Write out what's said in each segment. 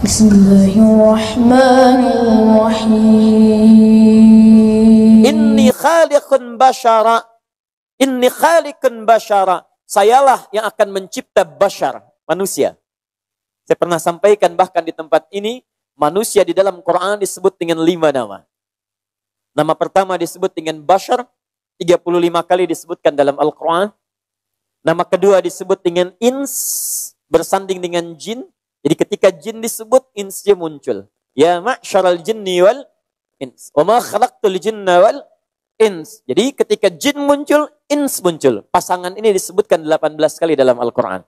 Bismillahirrahmanirrahim. Inni khaliqun basyara. Inni khaliqun basyara. Sayalah yang akan mencipta basyar, manusia. Saya pernah sampaikan bahkan di tempat ini, manusia di dalam Quran disebut dengan 5 nama. Nama pertama disebut dengan basyar, 35 kali disebutkan dalam Al-Quran. Nama kedua disebut dengan ins, bersanding dengan jin. Jadi ketika jin disebut, insnya muncul. Ya ma'syaral jinni wal ins. Wa ma khalaqtul jinna wal ins. Jadi ketika jin muncul, ins muncul. Pasangan ini disebutkan 18 kali dalam Al-Quran.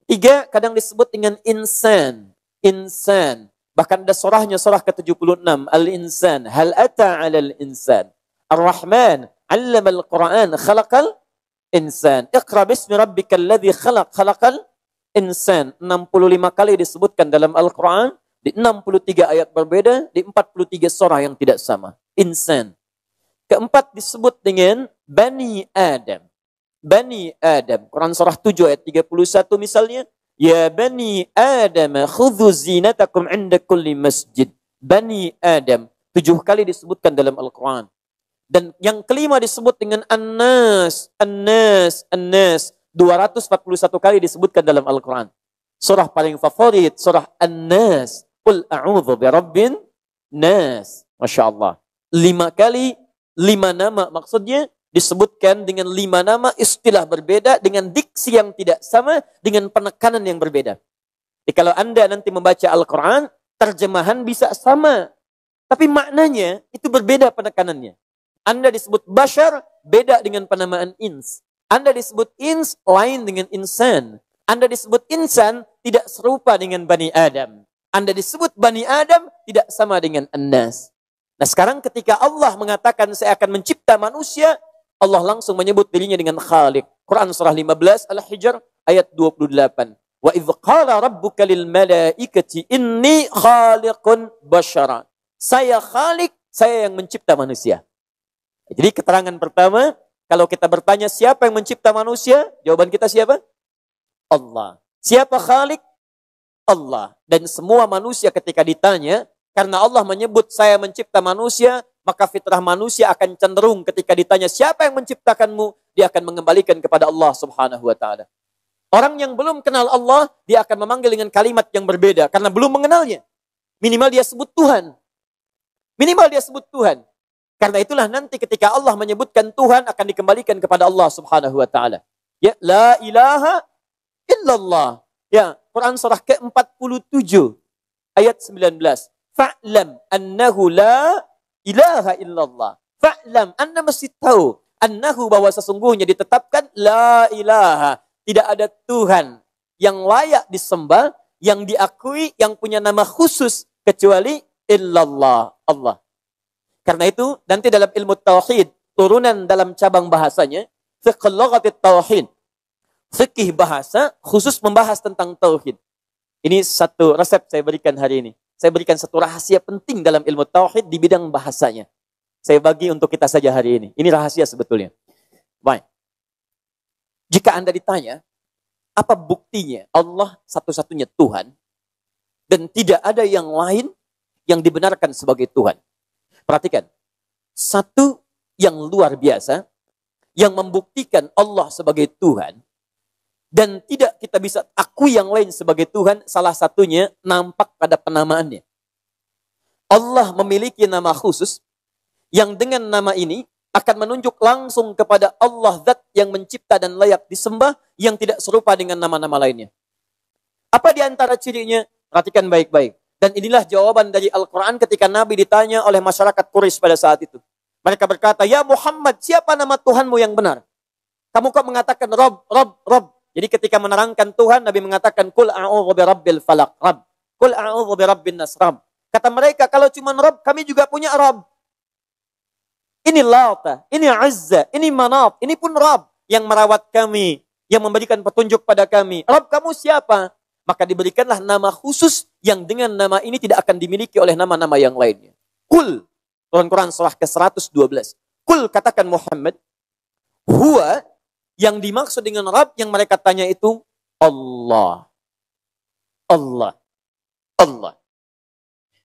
Tiga kadang disebut dengan insan. Insan. Bahkan ada surahnya, surah ke-76. Al-insan. Hal ata alal insan. Ar-Rahman. Allama al-Quran. Khalaqal insan. Iqra bismi rabbikal ladzi khalaq. Khalaqal insan. 65 kali disebutkan dalam Al-Quran. Di 63 ayat berbeda. Di 43 surah yang tidak sama. Insan. Keempat disebut dengan Bani Adam. Bani Adam. Quran surah 7 ayat 31 misalnya. Ya Bani Adam, khudhu zinatakum inda kulli masjid. Bani Adam. 7 kali disebutkan dalam Al-Quran. Dan yang kelima disebut dengan An-Nas. An-Nas. An-Nas. 241 kali disebutkan dalam Al-Quran. Surah paling favorit, surah An-Nas. Qul a'udhu birabbin nas. Masya Allah. 5 kali, 5 nama maksudnya disebutkan dengan 5 nama, istilah berbeda, dengan diksi yang tidak sama, dengan penekanan yang berbeda. Jadi kalau Anda nanti membaca Al-Quran, terjemahan bisa sama. Tapi maknanya itu berbeda penekanannya. Anda disebut Bashar, beda dengan penamaan ins. Anda disebut ins, lain dengan insan. Anda disebut insan, tidak serupa dengan Bani Adam. Anda disebut Bani Adam, tidak sama dengan An-Nas. Nah sekarang ketika Allah mengatakan saya akan mencipta manusia, Allah langsung menyebut dirinya dengan Khaliq. Quran surah 15 Al-Hijr ayat 28. Wa idh qala rabbuka lil malaikati inni khaliqun basyara. Saya Khaliq, saya yang mencipta manusia. Jadi keterangan pertama, kalau kita bertanya siapa yang mencipta manusia, jawaban kita siapa? Allah. Siapa Khaliq? Allah. Dan semua manusia ketika ditanya, karena Allah menyebut saya mencipta manusia, maka fitrah manusia akan cenderung ketika ditanya siapa yang menciptakanmu, dia akan mengembalikan kepada Allah Subhanahu wa taala. Orang yang belum kenal Allah, dia akan memanggil dengan kalimat yang berbeda karena belum mengenalnya. Minimal dia sebut Tuhan. Minimal dia sebut Tuhan. Karena itulah nanti ketika Allah menyebutkan Tuhan akan dikembalikan kepada Allah Subhanahu wa taala. Ya, la ilaha illallah. Ya, Quran surah ke-47 ayat 19. Fa'lam annahu la ilaha illallah. Fa'lam, Anda mesti tahu annahu, bahwa sesungguhnya ditetapkan la ilaha, tidak ada Tuhan yang layak disembah, yang diakui, yang punya nama khusus kecuali illallah, Allah. Karena itu nanti dalam ilmu tauhid, turunan dalam cabang bahasanya, fiqh lughatit tauhid, fikih bahasa khusus membahas tentang tauhid. Ini satu resep saya berikan hari ini. Saya berikan satu rahasia penting dalam ilmu tauhid di bidang bahasanya. Saya bagi untuk kita saja hari ini. Ini rahasia sebetulnya. Baik. Jika Anda ditanya, apa buktinya Allah satu-satunya Tuhan dan tidak ada yang lain yang dibenarkan sebagai Tuhan? Perhatikan, satu yang luar biasa yang membuktikan Allah sebagai Tuhan dan tidak kita bisa akui yang lain sebagai Tuhan, salah satunya nampak pada penamaannya. Allah memiliki nama khusus yang dengan nama ini akan menunjuk langsung kepada Allah Zat yang mencipta dan layak disembah, yang tidak serupa dengan nama-nama lainnya. Apa di antara cirinya? Perhatikan baik-baik. Dan inilah jawaban dari Al-Quran ketika Nabi ditanya oleh masyarakat Quraisy pada saat itu. Mereka berkata, ya Muhammad, siapa nama Tuhanmu yang benar? Kamu kok mengatakan Rob, Rob, Rob. Jadi ketika menerangkan Tuhan, Nabi mengatakan, Qul a'udhu birabbil falaq, Rabb. Qul a'udhu birabbin nas, Rabb. Kata mereka, kalau cuma Rob, kami juga punya Rabb. Ini Lata, ini Azza, ini Manat, ini pun Rabb yang merawat kami, yang memberikan petunjuk pada kami. Rabb kamu siapa? Maka diberikanlah nama khusus yang dengan nama ini tidak akan dimiliki oleh nama-nama yang lainnya. Qul, Quran surah ke-112. Qul, katakan Muhammad, huwa, yang dimaksud dengan Rabb yang mereka tanya itu Allah. Allah. Allah.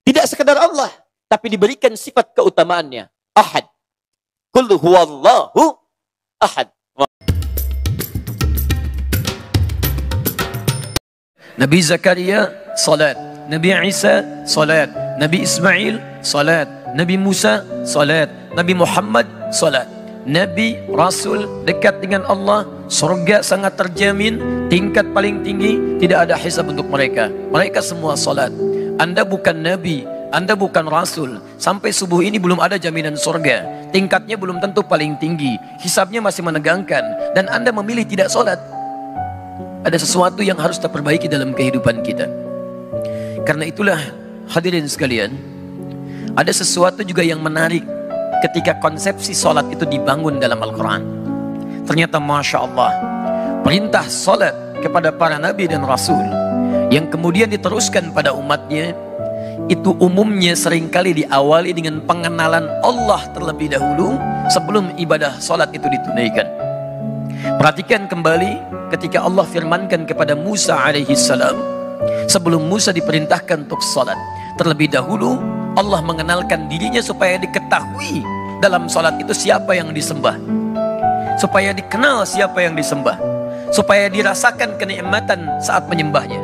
Tidak sekedar Allah, tapi diberikan sifat keutamaannya. Ahad. Qul huwallahu ahad. Nabi Zakaria, salat. Nabi Isa, salat. Nabi Ismail, salat. Nabi Musa, salat. Nabi Muhammad, salat. Nabi, Rasul, dekat dengan Allah, surga sangat terjamin, tingkat paling tinggi, tidak ada hisab untuk mereka. Mereka semua salat. Anda bukan Nabi, Anda bukan Rasul. Sampai subuh ini belum ada jaminan surga. Tingkatnya belum tentu paling tinggi. Hisabnya masih menegangkan. Dan Anda memilih tidak salat. Ada sesuatu yang harus terperbaiki dalam kehidupan kita. Karena itulah hadirin sekalian, ada sesuatu juga yang menarik ketika konsepsi salat itu dibangun dalam Al-Quran. Ternyata Masya Allah, perintah salat kepada para nabi dan rasul yang kemudian diteruskan pada umatnya, itu umumnya seringkali diawali dengan pengenalan Allah terlebih dahulu sebelum ibadah salat itu ditunaikan. Perhatikan kembali ketika Allah firmankan kepada Musa alaihi salam, sebelum Musa diperintahkan untuk salat, terlebih dahulu Allah mengenalkan dirinya supaya diketahui dalam salat itu siapa yang disembah, supaya dikenal siapa yang disembah, supaya dirasakan kenikmatan saat menyembahnya,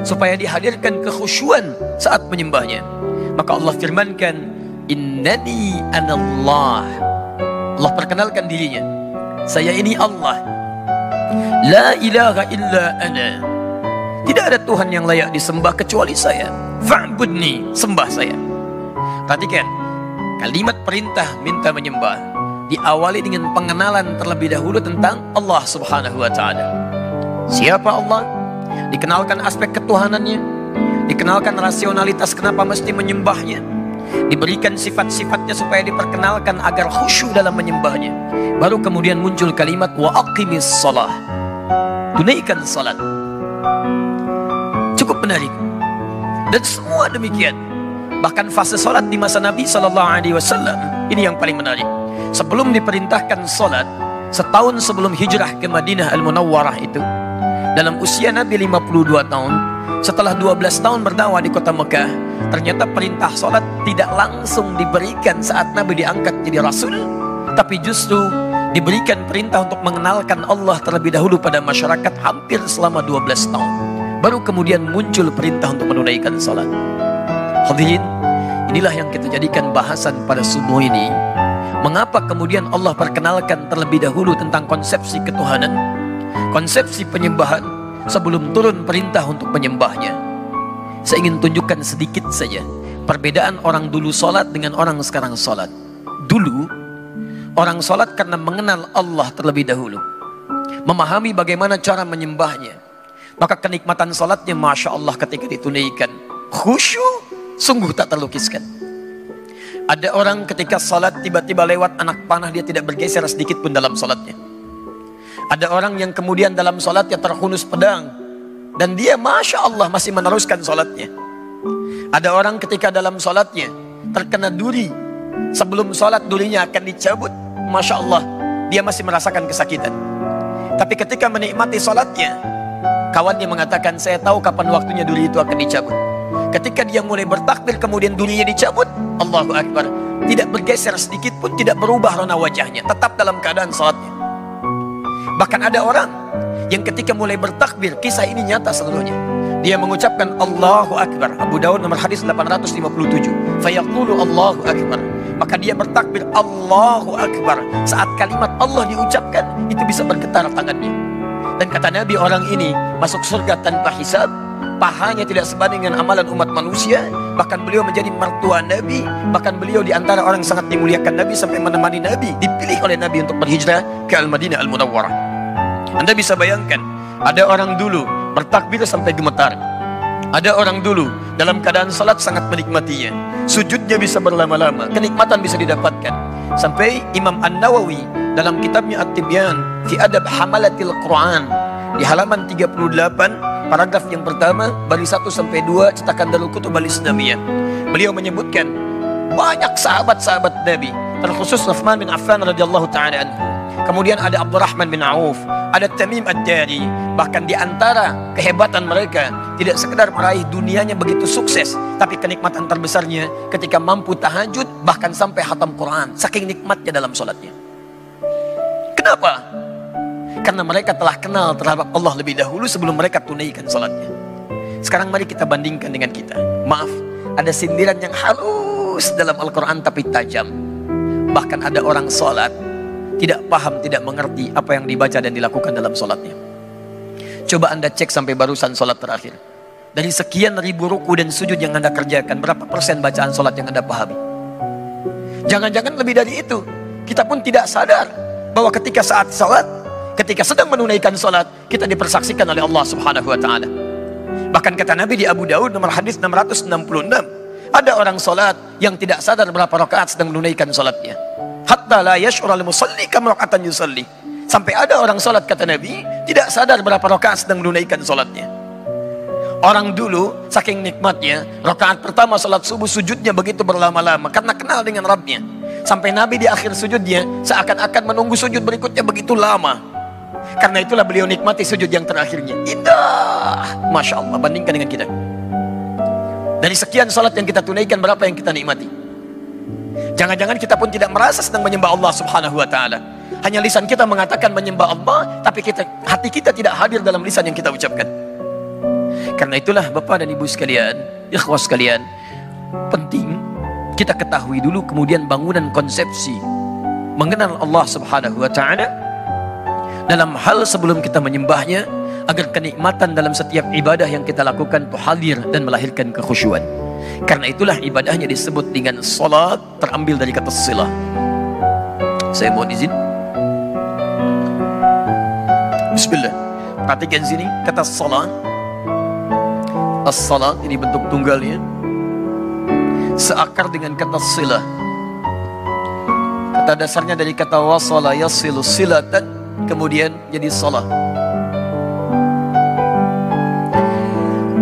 supaya dihadirkan kekhusyuan saat menyembahnya. Maka Allah firmankan, innani anallah. Allah perkenalkan dirinya, saya ini Allah. La ilaha illa ana. Tidak ada Tuhan yang layak disembah kecuali saya. Fa'budni, sembah saya. Perhatikan, kalimat perintah minta menyembah diawali dengan pengenalan terlebih dahulu tentang Allah subhanahu wa ta'ala. Siapa Allah? Dikenalkan aspek ketuhanannya, dikenalkan rasionalitas kenapa mesti menyembahnya, diberikan sifat-sifatnya supaya diperkenalkan agar khusyuk dalam menyembahnya. Baru kemudian muncul kalimat wa aqimis shalah, tunaikan salat. Cukup menarik. Dan semua demikian. Bahkan fase salat di masa Nabi SAW, ini yang paling menarik. Sebelum diperintahkan salat, setahun sebelum hijrah ke Madinah Al-Munawwarah itu, dalam usia Nabi 52 tahun, setelah 12 tahun berdakwah di kota Mekah, ternyata perintah salat tidak langsung diberikan saat Nabi diangkat jadi Rasul, tapi justru diberikan perintah untuk mengenalkan Allah terlebih dahulu pada masyarakat hampir selama 12 tahun. Baru kemudian muncul perintah untuk menunaikan salat. Hadirin, inilah yang kita jadikan bahasan pada subuh ini. Mengapa kemudian Allah perkenalkan terlebih dahulu tentang konsepsi ketuhanan, konsepsi penyembahan, sebelum turun perintah untuk menyembahnya. Saya ingin tunjukkan sedikit saja perbedaan orang dulu salat dengan orang sekarang salat. Dulu, orang salat karena mengenal Allah terlebih dahulu, memahami bagaimana cara menyembahnya, maka kenikmatan salatnya Masya Allah ketika ditunaikan, khusyuk sungguh tak terlukiskan. Ada orang ketika salat tiba-tiba lewat anak panah, dia tidak bergeser sedikit pun dalam salatnya. Ada orang yang kemudian dalam salatnya terhunus pedang, dan dia Masya Allah masih meneruskan salatnya. Ada orang ketika dalam salatnya terkena duri, sebelum salat durinya akan dicabut, Masya Allah dia masih merasakan kesakitan. Tapi ketika menikmati salatnya, kawannya mengatakan, saya tahu kapan waktunya duri itu akan dicabut. Ketika dia mulai bertakbir kemudian durinya dicabut, Allahu Akbar, tidak bergeser sedikit pun, tidak berubah rona wajahnya, tetap dalam keadaan salatnya. Bahkan ada orang yang ketika mulai bertakbir, kisah ini nyata seluruhnya, dia mengucapkan Allahu Akbar. Abu Dawud nomor hadis 857. Fayaqulu Allahu Akbar, maka dia bertakbir Allahu Akbar. Saat kalimat Allah diucapkan, itu bisa bergetar tangannya. Dan kata Nabi, orang ini masuk surga tanpa hisab. Pahanya tidak sebanding dengan amalan umat manusia. Bahkan beliau menjadi mertua Nabi. Bahkan beliau diantara orang yang sangat dimuliakan Nabi, sampai menemani Nabi, dipilih oleh Nabi untuk berhijrah ke Al-Madinah Al-Munawwarah. Anda bisa bayangkan, ada orang dulu bertakbir sampai gemetar. Ada orang dulu dalam keadaan salat sangat menikmatinya, sujudnya bisa berlama-lama, kenikmatan bisa didapatkan. Sampai Imam An-Nawawi dalam kitabnya At-Tibyan fi Adab Hamalatil Quran, di halaman 38, paragraf yang pertama, baris 1 sampai 2, cetakan Darul Kutub Al-Islamiyah, beliau menyebutkan banyak sahabat-sahabat Nabi, terkhusus Utsman bin Affan radhiyallahu taala anhu, kemudian ada Abdurrahman bin Auf, ada Tamim Ad-Dari. Bahkan di antara kehebatan mereka, tidak sekedar meraih dunianya begitu sukses, tapi kenikmatan terbesarnya ketika mampu tahajud, bahkan sampai khatam Quran, saking nikmatnya dalam sholatnya. Kenapa? Karena mereka telah kenal terhadap Allah lebih dahulu sebelum mereka tunaikan sholatnya. Sekarang mari kita bandingkan dengan kita. Maaf, ada sindiran yang halus dalam Al-Quran tapi tajam. Bahkan ada orang sholat tidak paham, tidak mengerti apa yang dibaca dan dilakukan dalam sholatnya. Coba Anda cek sampai barusan sholat terakhir. Dari sekian ribu ruku dan sujud yang Anda kerjakan, berapa persen bacaan sholat yang Anda pahami? Jangan-jangan lebih dari itu. Kita pun tidak sadar bahwa ketika saat sholat, ketika sedang menunaikan sholat, kita dipersaksikan oleh Allah Subhanahu wa Ta'ala. Bahkan kata Nabi di Abu Daud nomor hadis 666, ada orang sholat yang tidak sadar berapa rakaat sedang menunaikan sholatnya. Hatta la yash'ura al-musalli kam raka'atan yusalli. Sampai ada orang sholat, kata Nabi, tidak sadar berapa rakaat sedang menunaikan sholatnya. Orang dulu saking nikmatnya, rakaat pertama sholat subuh sujudnya begitu berlama-lama karena kenal dengan Rabbnya. Sampai Nabi di akhir sujudnya seakan-akan menunggu sujud berikutnya begitu lama. Karena itulah beliau nikmati sujud yang terakhirnya. Indah, Masya Allah. Bandingkan dengan kita. Dari sekian sholat yang kita tunaikan, berapa yang kita nikmati? Jangan-jangan kita pun tidak merasa sedang menyembah Allah Subhanahu wa Ta'ala. Hanya lisan kita mengatakan menyembah Allah, tapi hati kita tidak hadir dalam lisan yang kita ucapkan. Karena itulah Bapak dan Ibu sekalian, ikhwah sekalian, penting kita ketahui dulu kemudian bangunan konsepsi mengenal Allah Subhanahu wa Ta'ala dalam hal sebelum kita menyembahnya, agar kenikmatan dalam setiap ibadah yang kita lakukan itu hadir dan melahirkan kekhusyuan. Karena itulah ibadahnya disebut dengan salat, terambil dari kata silah. Saya mohon izin. Bismillah. Perhatikan sini kata salat. As-salat ini bentuk tunggalnya, seakar dengan kata silah. Kata dasarnya dari kata wasala yasilu silatan, kemudian jadi salat.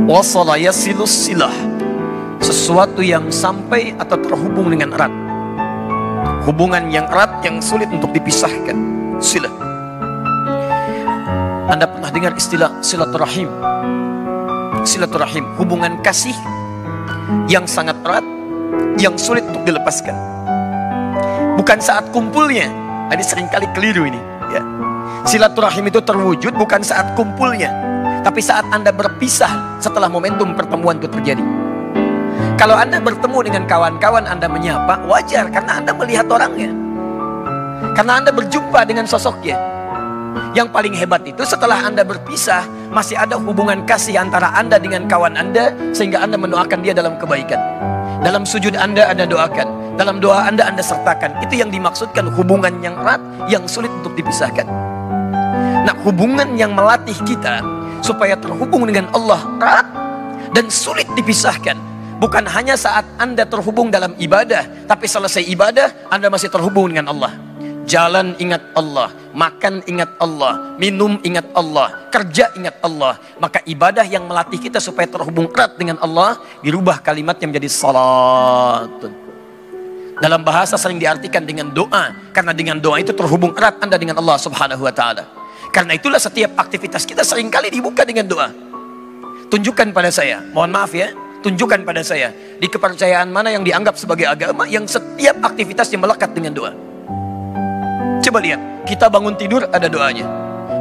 Wasala yasilu silah, sesuatu yang sampai atau terhubung dengan erat. Hubungan yang erat yang sulit untuk dipisahkan. Silah. Anda pernah dengar istilah silaturahim? Silaturahim, hubungan kasih yang sangat erat, yang sulit untuk dilepaskan. Bukan saat kumpulnya. Ini seringkali keliru ini, ya. Silaturahim itu terwujud bukan saat kumpulnya, tapi saat Anda berpisah setelah momentum pertemuan itu terjadi. Kalau Anda bertemu dengan kawan-kawan, Anda menyapa, wajar karena Anda melihat orangnya, karena Anda berjumpa dengan sosoknya. Yang paling hebat itu setelah Anda berpisah, masih ada hubungan kasih antara Anda dengan kawan Anda, sehingga Anda mendoakan dia dalam kebaikan. Dalam sujud Anda doakan, dalam doa Anda sertakan. Itu yang dimaksudkan hubungan yang erat, yang sulit untuk dipisahkan. Nah, hubungan yang melatih kita supaya terhubung dengan Allah erat dan sulit dipisahkan. Bukan hanya saat Anda terhubung dalam ibadah, tapi selesai ibadah Anda masih terhubung dengan Allah. Jalan ingat Allah, makan ingat Allah, minum ingat Allah, kerja ingat Allah. Maka ibadah yang melatih kita supaya terhubung erat dengan Allah, dirubah kalimatnya menjadi salatun. Dalam bahasa sering diartikan dengan doa, karena dengan doa itu terhubung erat Anda dengan Allah Subhanahu wa Ta'ala. Karena itulah setiap aktivitas kita seringkali dibuka dengan doa. Tunjukkan pada saya, mohon maaf ya, tunjukkan pada saya di kepercayaan mana yang dianggap sebagai agama yang setiap aktivitasnya melekat dengan doa. Coba lihat, kita bangun tidur ada doanya,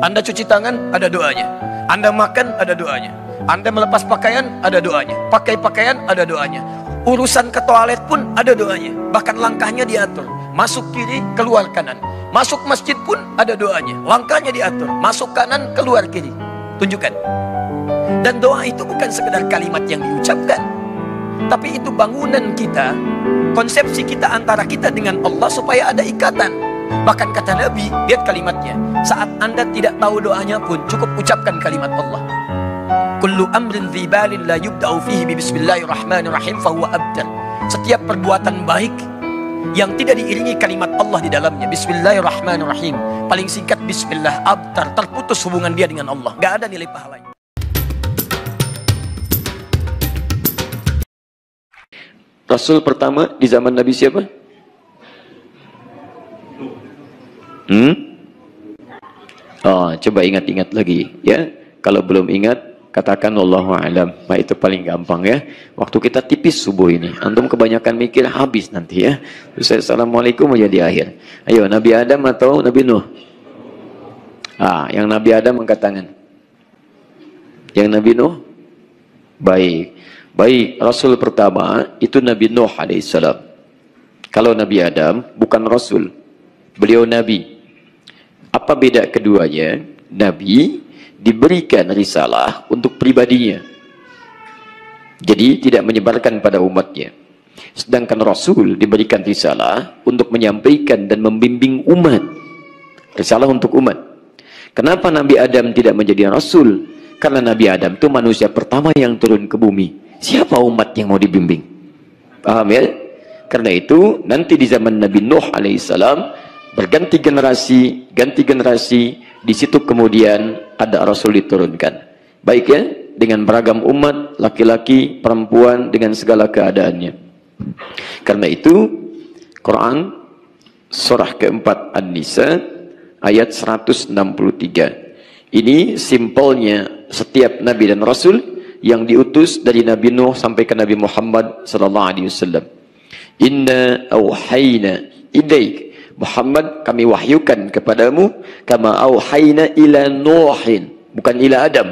Anda cuci tangan ada doanya, Anda makan ada doanya, Anda melepas pakaian ada doanya, pakai pakaian ada doanya, urusan ke toilet pun ada doanya. Bahkan langkahnya diatur, masuk kiri keluar kanan, masuk masjid pun ada doanya, langkahnya diatur, masuk kanan keluar kiri. Tunjukkan. Dan doa itu bukan sekedar kalimat yang diucapkan, tapi itu bangunan kita, konsepsi kita antara kita dengan Allah supaya ada ikatan. Bahkan kata Nabi, lihat kalimatnya, saat Anda tidak tahu doanya pun cukup ucapkan kalimat Allah. Kullu amrin dzibalin la yubda'u fihi bi bismillahirrahmanirrahim fahuwa abtar. Setiap perbuatan baik yang tidak diiringi kalimat Allah di dalamnya, bismillahirrahmanirrahim, paling singkat bismillah, abtar, terputus hubungan dia dengan Allah, gak ada nilai pahalanya. Rasul pertama di zaman Nabi siapa? Oh, coba ingat-ingat lagi ya. Kalau belum ingat, katakan wallahu a'lam. Nah, itu paling gampang ya. Waktu kita tipis subuh ini. Antum kebanyakan mikir habis nanti ya. Terus assalamualaikum aja di akhir. Ayo, Nabi Adam atau Nabi Nuh? Yang Nabi Adam angkat tangan. Yang Nabi Nuh? Baik. Baik, Rasul pertama itu Nabi Nuh alaihissalam. Kalau Nabi Adam bukan Rasul. Beliau Nabi. Apa beda keduanya? Nabi diberikan risalah untuk pribadinya. Jadi tidak menyebarkan pada umatnya. Sedangkan Rasul diberikan risalah untuk menyampaikan dan membimbing umat. Risalah untuk umat. Kenapa Nabi Adam tidak menjadi Rasul? Karena Nabi Adam itu manusia pertama yang turun ke bumi. Siapa umat yang mau dibimbing? Paham ya? Karena itu nanti di zaman Nabi Nuh alaihissalam berganti generasi, di situ kemudian ada Rasul diturunkan. Baik ya, dengan beragam umat, laki-laki, perempuan, dengan segala keadaannya. Karena itu, Quran, surah keempat An-Nisa, ayat 163. Ini simpelnya setiap Nabi dan Rasul yang diutus dari Nabi Nuh sampai ke Nabi Muhammad SAW. Inna awhayna ilaik, Muhammad, kami wahyukan kepadamu, kama auhayna ila Nuhin, bukan ila Adam.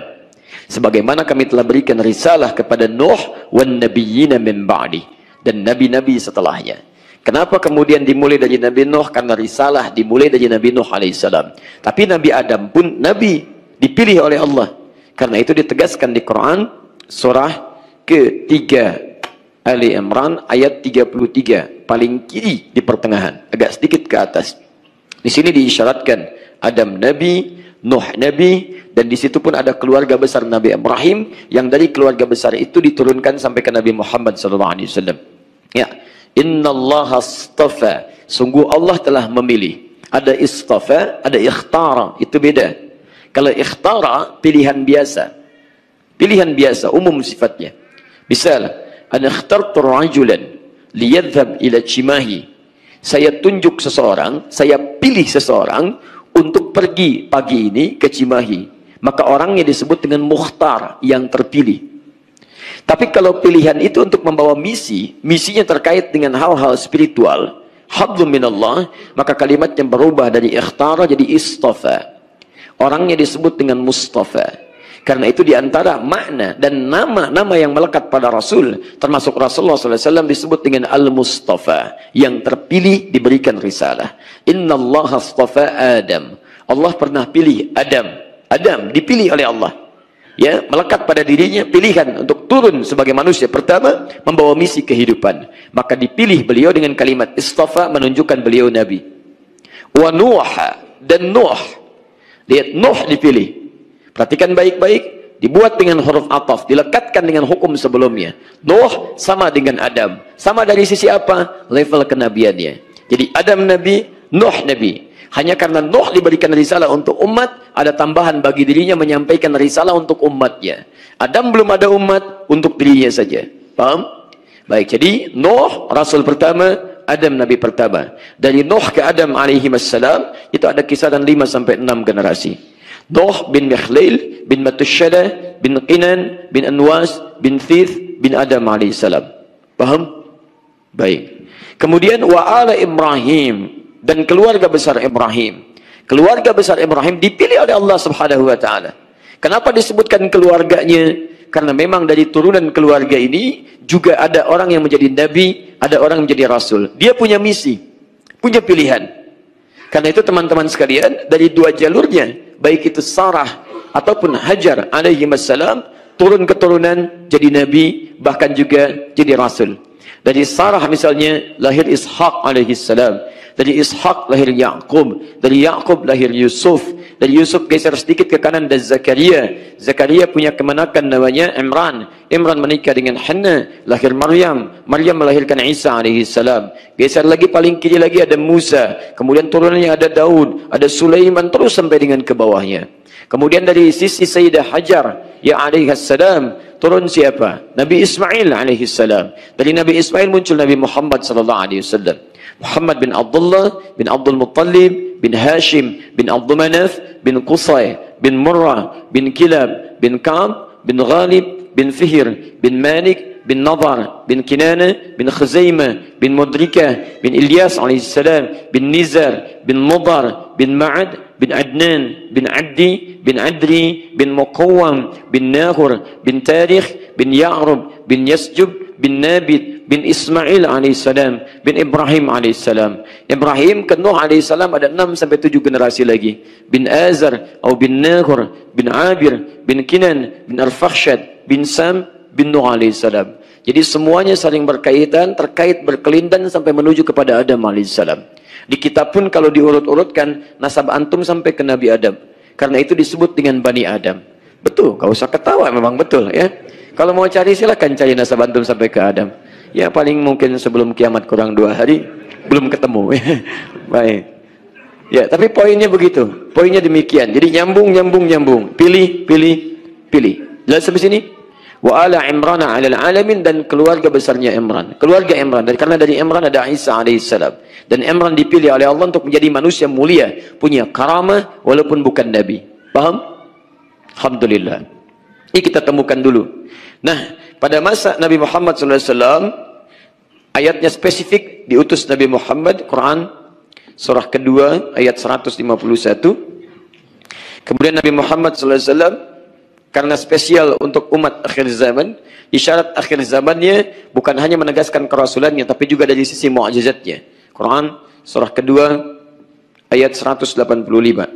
Sebagaimana kami telah berikan risalah kepada Nuh wan nabiyyina min ba'di, dan nabi-nabi setelahnya. Kenapa kemudian dimulai dari Nabi Nuh? Karena risalah dimulai dari Nabi Nuh alaihissalam. Tapi Nabi Adam pun nabi, dipilih oleh Allah. Karena itu ditegaskan di Quran surah ke-3 Ali Imran ayat 33, paling kiri di pertengahan, agak sedikit ke atas. Di sini diisyaratkan Adam nabi, Nuh nabi, dan di situ pun ada keluarga besar Nabi Ibrahim, yang dari keluarga besar itu diturunkan sampai ke Nabi Muhammad SAW. Ya, innallaha astafa, sungguh Allah telah memilih. Ada istafa, ada ikhtara, itu beda. Kalau ikhtara pilihan biasa, umum sifatnya. Misal, ana ikhtartu rajulan liyadhhab ila Cimahi. Saya tunjuk seseorang, saya pilih seseorang untuk pergi pagi ini ke Cimahi. Maka orangnya disebut dengan mukhtar, yang terpilih. Tapi kalau pilihan itu untuk membawa misinya terkait dengan hal-hal spiritual, hablum minallah, maka kalimatnya berubah dari ikhtara jadi istafa. Orangnya disebut dengan Mustafa. Karena itu diantara makna dan nama-nama yang melekat pada Rasul, termasuk Rasulullah SAW disebut dengan Al-Mustafa, yang terpilih diberikan risalah. Inna Allah astafa Adam. Allah pernah pilih Adam. Adam dipilih oleh Allah. Ya, melekat pada dirinya pilihan untuk turun sebagai manusia pertama, membawa misi kehidupan. Maka dipilih beliau dengan kalimat istafa, menunjukkan beliau Nabi. Wa Nuh, dan Nuh. Lihat, Nuh dipilih. Perhatikan baik-baik, dibuat dengan huruf ataf, dilekatkan dengan hukum sebelumnya. Nuh sama dengan Adam. Sama dari sisi apa? Level kenabiannya. Jadi Adam Nabi, Nuh Nabi. Hanya karena Nuh diberikan risalah untuk umat, ada tambahan bagi dirinya menyampaikan risalah untuk umatnya. Adam belum ada umat, untuk dirinya saja. Paham? Baik, jadi Nuh Rasul pertama, Adam Nabi pertama. Dari Nuh ke Adam alaihi wassalam, itu ada kisaran 5-6 generasi. Nuh bin Mikhlil, bin Matushada, bin Qinan, bin Anwas, bin Thith, bin Adam alaihissalam. Paham? Baik. Kemudian wa'ala Ibrahim, dan keluarga besar Ibrahim. Keluarga besar Ibrahim dipilih oleh Allah Subhanahu wa taala. Kenapa disebutkan keluarganya? Karena memang dari turunan keluarga ini juga ada orang yang menjadi nabi, ada orang yang menjadi rasul. Dia punya misi, punya pilihan. Karena itu teman-teman sekalian, dari dua jalurnya, baik itu Sarah ataupun Hajar alaihi wassalam, turun keturunan jadi nabi, bahkan juga jadi rasul. Dari Sarah misalnya lahir Ishak alaihi salam, dari Ishak lahir Yaqub, dari Yaqub lahir Yusuf, dari Yusuf geser sedikit ke kanan dan Zakaria. Zakaria punya kemenakan namanya Imran. Imran menikah dengan Hanna, lahir Maryam. Maryam melahirkan Isa alaihi salam. Geser lagi paling kiri lagi ada Musa. Kemudian turunannya ada Daud, ada Sulaiman, terus sampai dengan ke bawahnya. Kemudian dari sisi Sayyidah Hajar ya alaihi salam, turun siapa? Nabi Ismail alaihi salam. Dari Nabi Ismail muncul Nabi Muhammad sallallahu alaihi wasallam. Muhammad bin Abdullah bin Abdul Muttalib bin Hashim bin Abdul Manaf bin Qusay bin Murrah bin Kilab bin Ka'ab bin Ghalib bin Fihr bin Malik bin Nadar bin Kinana bin Khuzaimah bin Mudrikah bin Ilyas alaihissalam bin Nizar bin Mudar bin Ma'ad bin Adnan bin Addi bin Adri bin Muqawwam bin Nahur bin Tarikh bin Ya'rub bin Yasjub bin Nabit bin Ismail alaihissalam bin Ibrahim alaihissalam. Ibrahim ke Nuh alaihissalam ada 6 sampai 7 generasi lagi. Bin Azar atau bin Nahur bin Abir bin Kinan bin Arfakhshad bin Sam bin Nuh alaihissalam. Jadi semuanya saling berkaitan, terkait berkelindan sampai menuju kepada Adam alaihissalam. Di kitab pun kalau diurut-urutkan nasab antum sampai ke Nabi Adam. Karena itu disebut dengan Bani Adam. Betul, gak usah ketawa, memang betul ya. Kalau mau cari silakan cari nasab antum sampai ke Adam. Ya paling mungkin sebelum kiamat kurang 2 hari belum ketemu. Baik. Ya, tapi poinnya begitu. Poinnya demikian. Jadi nyambung. Pilih. Jelas sampai sini? Wa ala Imran 'alal alamin, dan keluarga besarnya Imran. Keluarga Imran, karena dari Imran ada Isa alaihissalam. Dan Imran dipilih oleh Allah untuk menjadi manusia mulia, punya karamah walaupun bukan nabi. Paham? Alhamdulillah. Ini kita temukan dulu. Nah, pada masa Nabi Muhammad SAW, ayatnya spesifik diutus Nabi Muhammad, Quran surah kedua ayat 151. Kemudian Nabi Muhammad SAW, karena spesial untuk umat akhir zaman, isyarat akhir zamannya bukan hanya menegaskan kerasulannya, tapi juga dari sisi mu'jizatnya. Quran surah kedua ayat 185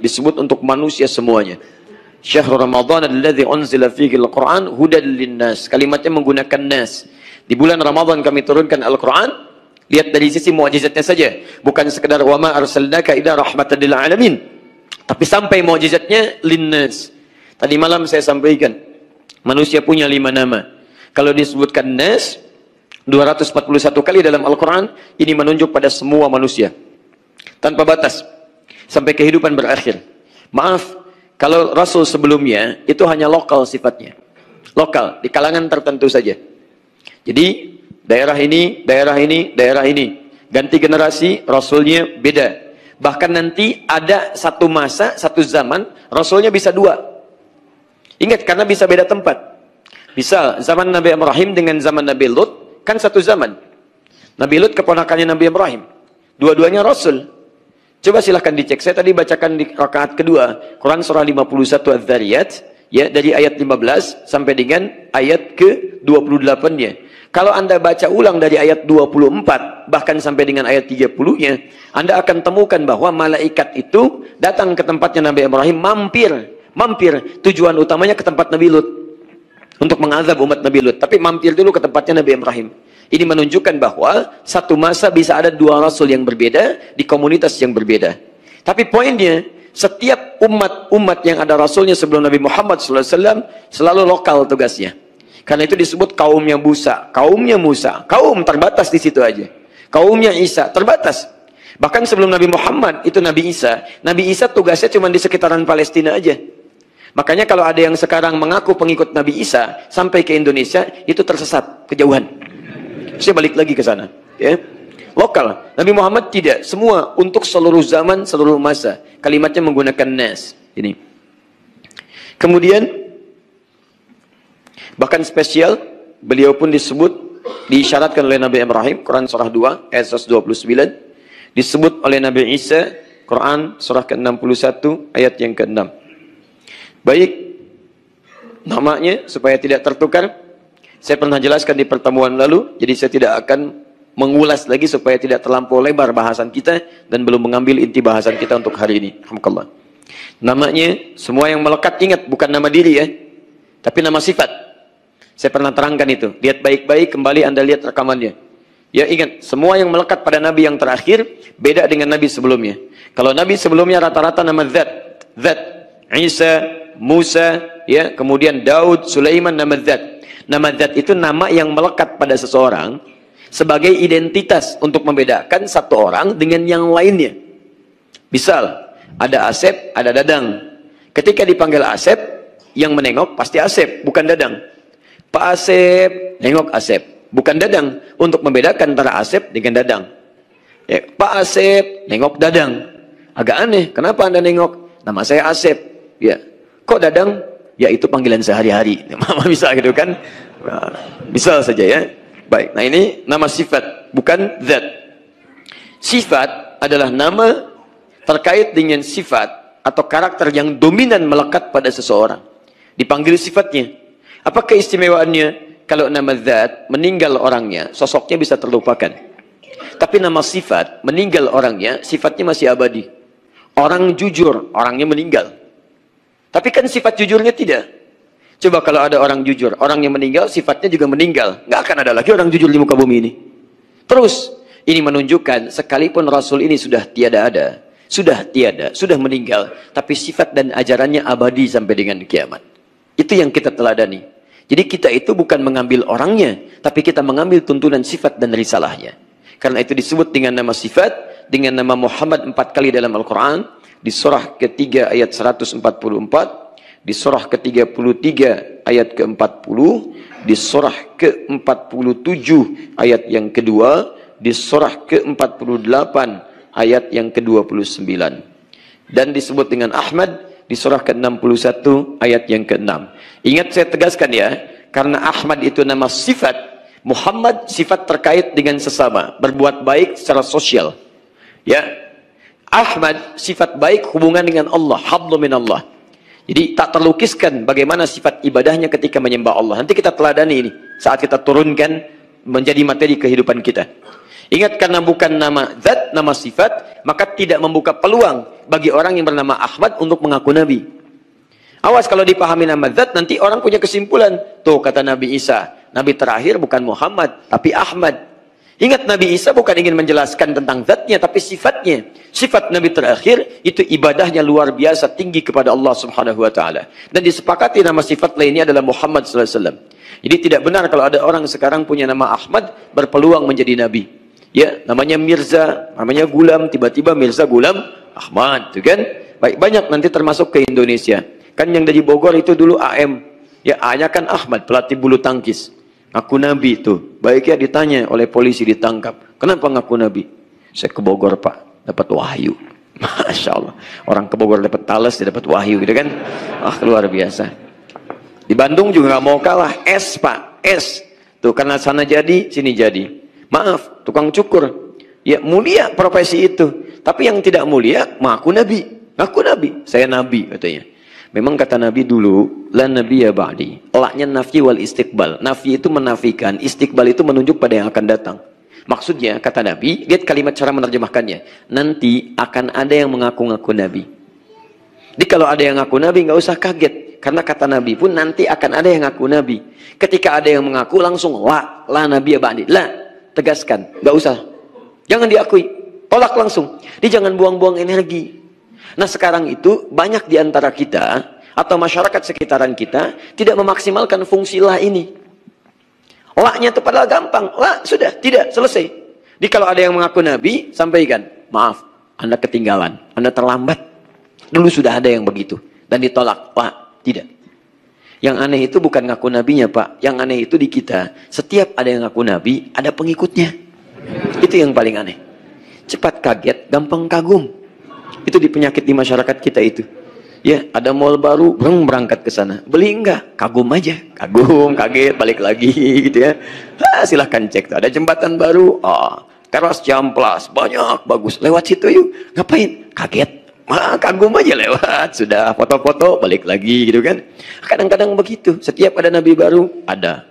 disebut untuk manusia semuanya. Syahrul Ramadan alladzi unzila fihi al-Qur'an hudan linnas. Kalimatnya menggunakan nas. Di bulan Ramadan kami turunkan Al-Qur'an. Lihat dari sisi mukjizatnya saja, bukan sekedar wa ma arsalnaka illa rahmatan lil alamin, tapi sampai mukjizatnya linnas. Tadi malam saya sampaikan, manusia punya 5 nama. Kalau disebutkan nas 241 kali dalam Al-Qur'an, ini menunjuk pada semua manusia tanpa batas sampai kehidupan berakhir. Maaf, kalau Rasul sebelumnya itu hanya lokal sifatnya. Lokal, di kalangan tertentu saja. Jadi, daerah ini. Ganti generasi, Rasulnya beda. Bahkan nanti ada satu masa, satu zaman, Rasulnya bisa 2. Ingat, karena bisa beda tempat. Misal, zaman Nabi Ibrahim dengan zaman Nabi Lut, kan satu zaman. Nabi Lut keponakannya Nabi Ibrahim. Dua-duanya Rasul. Coba silahkan dicek. Saya tadi bacakan di rakaat kedua, Quran surah 51 Az-Zariyat, ya, dari ayat 15 sampai dengan ayat ke-28-nya. Kalau Anda baca ulang dari ayat 24 bahkan sampai dengan ayat 30-nya, Anda akan temukan bahwa malaikat itu datang ke tempatnya Nabi Ibrahim, mampir. Tujuan utamanya ke tempat Nabi Lut untuk mengazab umat Nabi Lut, tapi mampir dulu ke tempatnya Nabi Ibrahim. Ini menunjukkan bahwa satu masa bisa ada 2 rasul yang berbeda di komunitas yang berbeda. Tapi poinnya, setiap umat yang ada rasulnya sebelum Nabi Muhammad SAW selalu lokal tugasnya. Karena itu disebut kaumnya Musa, kaum terbatas di situ aja. Kaumnya Isa terbatas. Bahkan sebelum Nabi Muhammad itu Nabi Isa tugasnya cuma di sekitaran Palestina aja. Makanya kalau ada yang sekarang mengaku pengikut Nabi Isa sampai ke Indonesia, itu tersesat, kejauhan. Saya balik lagi ke sana, ya. Lokal. Nabi Muhammad tidak, semua untuk seluruh zaman, seluruh masa. Kalimatnya menggunakan nas. Ini. Kemudian bahkan spesial, beliau pun diisyaratkan oleh Nabi Ibrahim, Quran surah 2 ayat 129, disebut oleh Nabi Isa, Quran surah ke-61 ayat yang ke-6. Baik, namanya supaya tidak tertukar. Saya pernah jelaskan di pertemuan lalu, jadi saya tidak akan mengulas lagi supaya tidak terlampau lebar bahasan kita dan belum mengambil inti bahasan kita untuk hari ini. Alhamdulillah. Namanya, semua yang melekat ingat, bukan nama diri ya, tapi nama sifat. Saya pernah terangkan itu. Lihat baik-baik, kembali Anda lihat rekamannya. Ya ingat, semua yang melekat pada Nabi yang terakhir, beda dengan Nabi sebelumnya. Kalau Nabi sebelumnya rata-rata nama Zat, Isa, Musa, ya, kemudian Daud, Sulaiman, nama Zat. Nama Zat itu nama yang melekat pada seseorang sebagai identitas untuk membedakan satu orang dengan yang lainnya. Misal, ada Asep, ada Dadang. Ketika dipanggil Asep, yang menengok pasti Asep, bukan Dadang. Pak Asep, nengok Asep, bukan Dadang, untuk membedakan antara Asep dengan Dadang. Ya, Pak Asep, nengok Dadang. Agak aneh, kenapa Anda nengok? Nama saya Asep. Ya, kok Dadang? Ya itu panggilan sehari-hari. Mama bisa gitu kan? Nah, misal saja ya. Baik, nah ini nama sifat, bukan zat. Sifat adalah nama terkait dengan sifat atau karakter yang dominan melekat pada seseorang. Dipanggil sifatnya. Apa keistimewaannya? Kalau nama zat, meninggal orangnya, sosoknya bisa terlupakan. Tapi nama sifat, meninggal orangnya, sifatnya masih abadi. Orang jujur, orangnya meninggal. Tapi kan sifat jujurnya tidak. Coba kalau ada orang jujur, orang yang meninggal, sifatnya juga meninggal. Nggak akan ada lagi orang jujur di muka bumi ini. Terus, ini menunjukkan sekalipun Rasul ini sudah tiada ada, sudah meninggal, tapi sifat dan ajarannya abadi sampai dengan kiamat. Itu yang kita teladani. Jadi kita itu bukan mengambil orangnya, tapi kita mengambil tuntunan sifat dan risalahnya. Karena itu disebut dengan nama sifat, dengan nama Muhammad 4 kali dalam Al-Quran, di surah ketiga ayat 144, di surah ke-33 ayat ke-40, di surah ke-47 ayat yang kedua, di surah ke-48 ayat yang ke-29. Dan disebut dengan Ahmad di surah ke-61 ayat yang ke-6. Ingat, saya tegaskan ya, karena Ahmad itu nama sifat, Muhammad sifat terkait dengan sesama, berbuat baik secara sosial. Ya, Ahmad sifat baik hubungan dengan Allah, hablu minallah. Jadi tak terlukiskan bagaimana sifat ibadahnya ketika menyembah Allah. Nanti kita teladani ini saat kita turunkan menjadi materi kehidupan kita. Ingat, karena bukan nama zat, nama sifat, maka tidak membuka peluang bagi orang yang bernama Ahmad untuk mengaku Nabi. Awas kalau dipahami nama zat, nanti orang punya kesimpulan. Tuh kata Nabi Isa, Nabi terakhir bukan Muhammad, tapi Ahmad. Ingat, Nabi Isa bukan ingin menjelaskan tentang zatnya, tapi sifatnya. Sifat Nabi terakhir itu ibadahnya luar biasa tinggi kepada Allah Subhanahu wa Ta'ala. Dan disepakati nama sifat lainnya adalah Muhammad sallallahu alaihi wasallam. Jadi tidak benar kalau ada orang sekarang punya nama Ahmad berpeluang menjadi Nabi. Ya, namanya Mirza, namanya Gulam, tiba-tiba Mirza Gulam Ahmad, itu kan? Baik, banyak nanti termasuk ke Indonesia. Kan yang dari Bogor itu dulu AM. Ya, A-nya kan Ahmad, pelatih bulu tangkis. Ngaku Nabi itu. Baiknya ditanya oleh polisi, ditangkap. Kenapa ngaku Nabi? Saya ke Bogor, Pak, dapat wahyu. Masya Allah. Orang ke Bogor dapat talas, dia dapat wahyu, gitu kan? Ah, luar biasa. Di Bandung juga nggak mau kalah. S, Pak, S. Tuh, karena sana jadi, sini jadi. Maaf, tukang cukur. Ya, mulia profesi itu. Tapi yang tidak mulia, mengaku Nabi. Ngaku Nabi. Saya Nabi, katanya. Memang kata Nabi dulu, la nabiyya ba'di. Laknya nafi wal istiqbal. Nafi itu menafikan, istiqbal itu menunjuk pada yang akan datang. Maksudnya, kata Nabi, lihat kalimat cara menerjemahkannya. Nanti akan ada yang mengaku-ngaku Nabi. Jadi kalau ada yang ngaku Nabi, nggak usah kaget. Karena kata Nabi pun nanti akan ada yang ngaku Nabi. Ketika ada yang mengaku, langsung la nabiyya ba'di. La. Tegaskan, nggak usah, jangan diakui, tolak langsung. Dia jangan buang-buang energi. Nah sekarang itu banyak di antara kita atau masyarakat sekitaran kita tidak memaksimalkan fungsi la ini. La-nya itu padahal gampang, la sudah, tidak, selesai. Jadi kalau ada yang mengaku Nabi, sampaikan, maaf, Anda ketinggalan, Anda terlambat. Dulu sudah ada yang begitu dan ditolak, la, tidak. Yang aneh itu bukan ngaku nabinya, Pak. Yang aneh itu di kita. Setiap ada yang ngaku nabi, ada pengikutnya. Itu yang paling aneh. Cepat kaget, gampang kagum. Itu di penyakit di masyarakat kita itu. Ya, ada mall baru, berangkat ke sana. Beli enggak? Kagum aja. Kagum, kaget, balik lagi gitu ya. Silahkan cek. Ada jembatan baru. Teras Ciamplas, banyak, bagus. Lewat situ yuk. Ngapain? Kaget. Kagum aja lewat, sudah foto-foto, balik lagi gitu kan. Kadang-kadang begitu, setiap ada nabi baru, ada.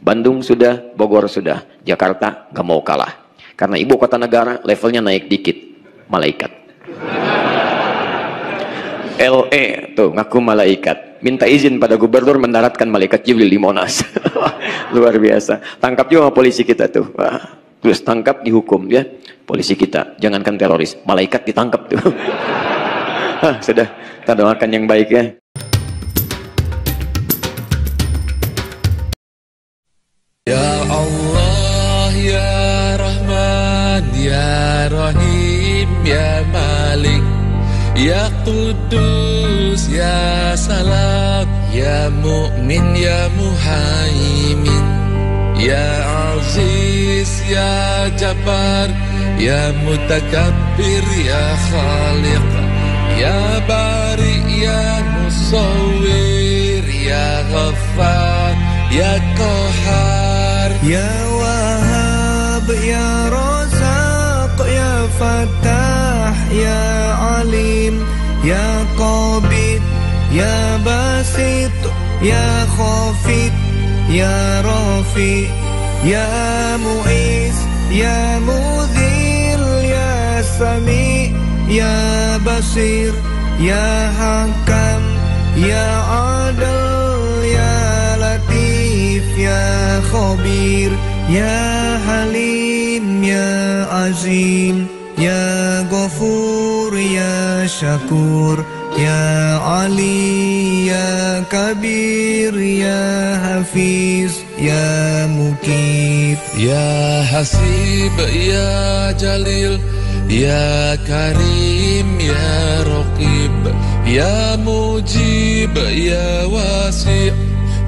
Bandung sudah, Bogor sudah, Jakarta gak mau kalah. Karena ibu kota negara, levelnya naik dikit, malaikat. LE, tuh ngaku malaikat. Minta izin pada gubernur mendaratkan malaikat Jibril di Monas. Luar biasa. Tangkap juga sama polisi kita tuh. Terus tangkap, dihukum ya. Polisi kita, jangankan teroris, malaikat ditangkap tuh. Sudah, kita doakan yang baik ya. Ya Allah, ya Rahman, ya Rahim, ya Malik, ya Qudus, ya Salam, ya Mu'min, ya Muhaimin, Ya Aziz Ya Jabbar Ya Mutakabbir Ya Khaliq Ya Bari Ya Musawwir Ya Ghaffar Ya Qahar Ya Wahhab Ya Razaq Ya Fattah Ya Alim Ya Qabid Ya Basit Ya Khafid Ya Rafi Ya Mu'iz Ya Mudhil Ya Sami Ya Basir Ya Hakam Ya Adil Ya Latif Ya Khabir Ya Halim Ya Azim Ya Ghafur Ya Syakur Ya Ali Ya Kabir Ya Hafiz Ya Mukit Ya Hasib Ya Jalil Ya Karim Ya Raqib Ya Mujib Ya Wasi'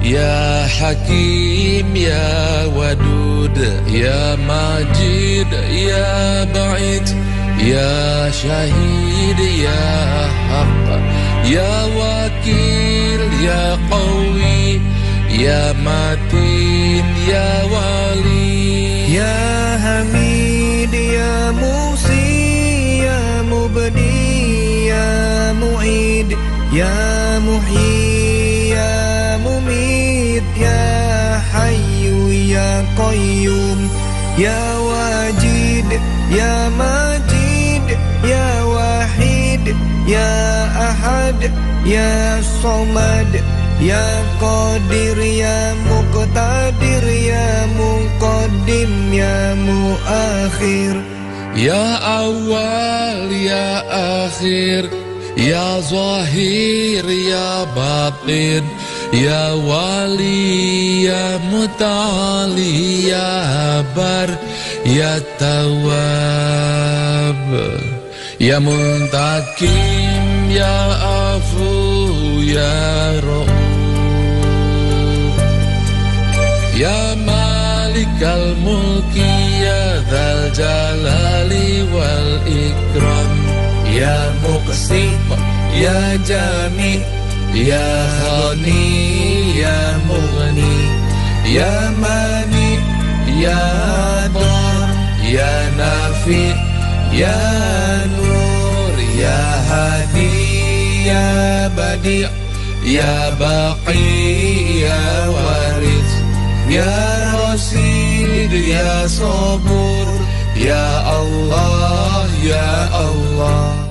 Ya Hakim Ya Wadud Ya Majid Ya Ba'id Ya Syahid Ya Haq Ya Wakil Ya Qawi Ya Matin Ya Wali Ya Hamid Ya Musi Ya Mubdi Ya Mu'id Ya Muhyi Ya Mumit Ya Hayyu Ya Qayyum Ya Wajid Ya Majid Ya Wahid Ya Ahad Ya Somad Ya Qadir Ya Muqtadir Ya Muqaddim Ya Muakhir Ya Awal Ya Akhir Ya Zahir Ya Batin Ya Wali Ya Muta'ali Ya Bar Ya Tawab Ya Muntakim Ya Afu Ya Ra'uf Ya Malikal Mulki Ya Dzal Jalali wal Ikram Ya Muqsim Ya Jami Ya Khani Ya Mughni Ya Mani Ya Dar Ya Nafi Ya Nur Ya Hadi Ya Badi' Ya Baqi Ya Waris Ya Rasid Ya Sabur Ya Allah Ya Allah.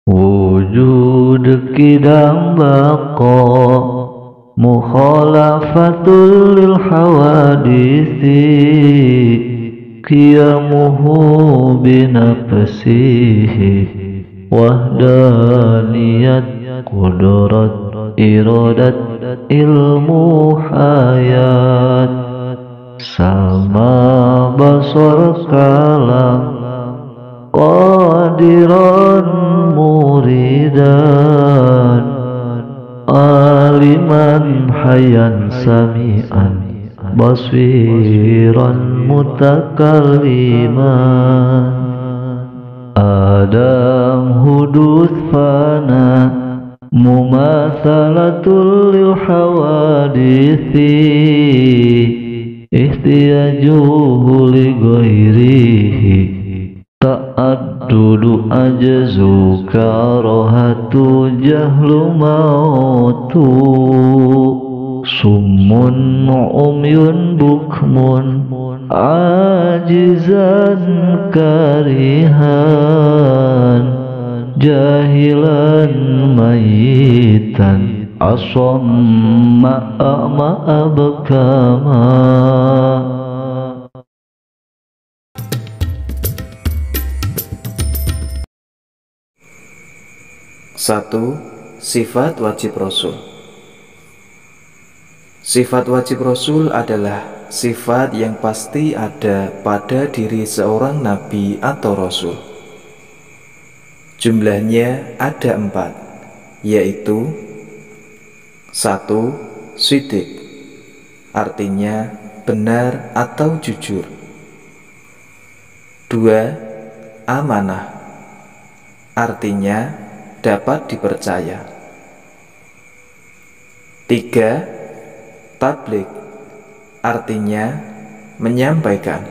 Wujud kidam baqa mukhalafatul lil hawadisi qiyamuhu binafsihi wahdaniyat qudrat iradat ilmu hayat sama basar kalam qadiran muridan aliman hayyan sami'an basiran mutakalliman Adam hudud fana mumathalatul lil hawadithi ihtiyajuhu li ghairihi ta'addudu ajzu karahatu jahlu mautu summun umyun bukmun ajizan karihan jahilan mayitan asamma a'ma abkama. Satu, sifat wajib Rasul. Sifat wajib Rasul adalah sifat yang pasti ada pada diri seorang nabi atau rasul. Jumlahnya ada 4, yaitu 1. Shidik, artinya benar atau jujur. 2. Amanah, artinya dapat dipercaya. 3. Tabligh, artinya menyampaikan.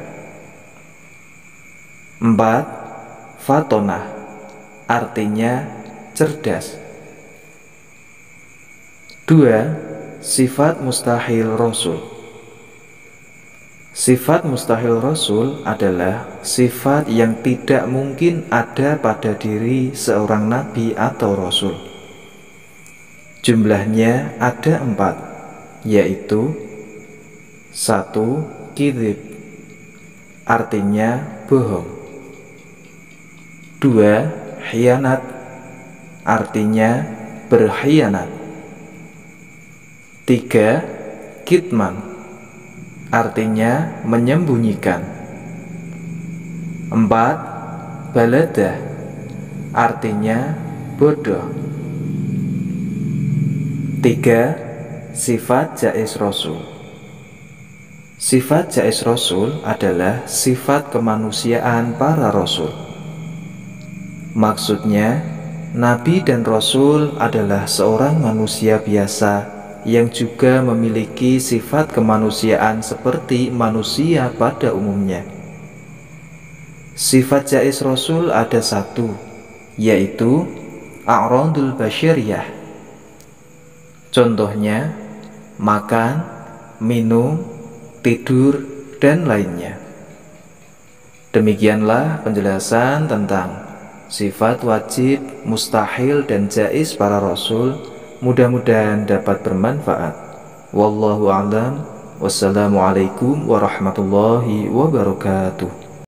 4. Fatonah, artinya cerdas. 2. Sifat mustahil Rasul. Sifat mustahil Rasul adalah sifat yang tidak mungkin ada pada diri seorang nabi atau rasul. Jumlahnya ada 4, yaitu 1. Kidhib, artinya bohong. 2. Khianat, artinya berkhianat. 3. Kitman, artinya menyembunyikan. 4. Baladah, artinya bodoh. 3. Sifat jaiz Rasul. Sifat jaiz Rasul adalah sifat kemanusiaan para Rasul. Maksudnya, Nabi dan Rasul adalah seorang manusia biasa yang juga memiliki sifat kemanusiaan seperti manusia pada umumnya. Sifat jaiz Rasul ada 1, yaitu a'radul basyariyah. Contohnya, makan, minum, tidur, dan lainnya. Demikianlah penjelasan tentang sifat wajib, mustahil, dan jaiz para Rasul. Mudah-mudahan dapat bermanfaat. Wallahu a'lam. Wassalamualaikum warahmatullahi wabarakatuh.